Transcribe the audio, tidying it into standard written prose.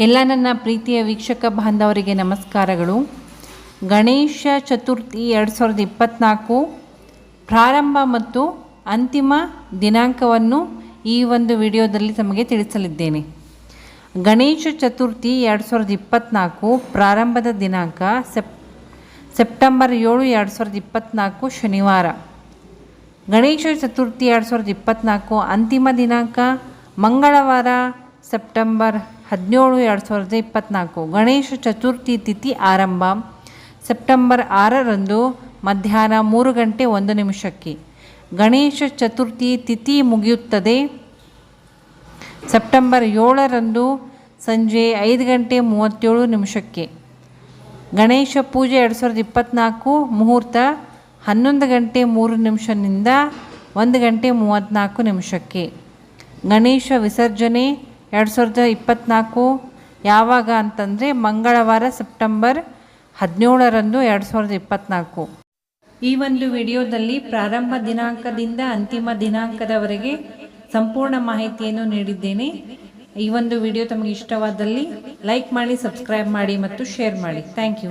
ಎಲ್ಲ ನನ್ನ ಪ್ರೀತಿಯ ವೀಕ್ಷಕ ಬಾಂಧವರಿಗೆ ನಮಸ್ಕಾರಗಳು. ಗಣೇಶ ಚತುರ್ಥಿ 2024 ಪ್ರಾರಂಭ ಮತ್ತು ಅಂತಿಮ ದಿನಾಂಕವನ್ನು ಈ ಒಂದು ವಿಡಿಯೋದಲ್ಲಿ ತಮಗೆ ತಿಳಿಸಲಿದ್ದೇನೆ. ಗಣೇಶ ಚತುರ್ಥಿ 2024 ಪ್ರಾರಂಭದ ದಿನಾಂಕ ಸೆಪ್ಟೆಂಬರ್ 7, 2024 ಶನಿವಾರ. ಗಣೇಶ ಚತುರ್ಥಿ 2024 ಅಂತಿಮ ದಿನಾಂಕ ಮಂಗಳವಾರ ಸೆಪ್ಟೆಂಬರ್ 17, 2024. ಗಣೇಶ ಚತುರ್ಥಿ ತಿಥಿ ಆರಂಭ ಸೆಪ್ಟೆಂಬರ್ 6ರಂದು ಮಧ್ಯಾಹ್ನ 3 ಗಂಟೆ 1 ನಿಮಿಷಕ್ಕೆ. ಗಣೇಶ ಚತುರ್ಥಿ ತಿಥಿ ಮುಗಿಯುತ್ತದೆ ಸೆಪ್ಟೆಂಬರ್ 7ರಂದು ಸಂಜೆ 5 ಗಂಟೆ 37 ನಿಮಿಷಕ್ಕೆ. ಗಣೇಶ ಪೂಜೆ 2024 ಮುಹೂರ್ತ 11 ಗಂಟೆ 3 ನಿಮಿಷದಿಂದ 1 ಗಂಟೆ 34 ನಿಮಿಷಕ್ಕೆ. ಗಣೇಶ ವಿಸರ್ಜನೆ 2024 ಯಾವಾಗ ಅಂತಂದರೆ ಮಂಗಳವಾರ ಸೆಪ್ಟೆಂಬರ್ 17ರಂದು 2024. ಈ ಒಂದು ವಿಡಿಯೋದಲ್ಲಿ ಪ್ರಾರಂಭ ದಿನಾಂಕದಿಂದ ಅಂತಿಮ ದಿನಾಂಕದವರೆಗೆ ಸಂಪೂರ್ಣ ಮಾಹಿತಿಯನ್ನು ನೀಡಿದ್ದೇನೆ. ಈ ಒಂದು ವಿಡಿಯೋ ತಮಗೆ ಇಷ್ಟವಾದಲ್ಲಿ ಲೈಕ್ ಮಾಡಿ, ಸಬ್ಸ್ಕ್ರೈಬ್ ಮಾಡಿ ಮತ್ತು ಶೇರ್ ಮಾಡಿ. Thank you.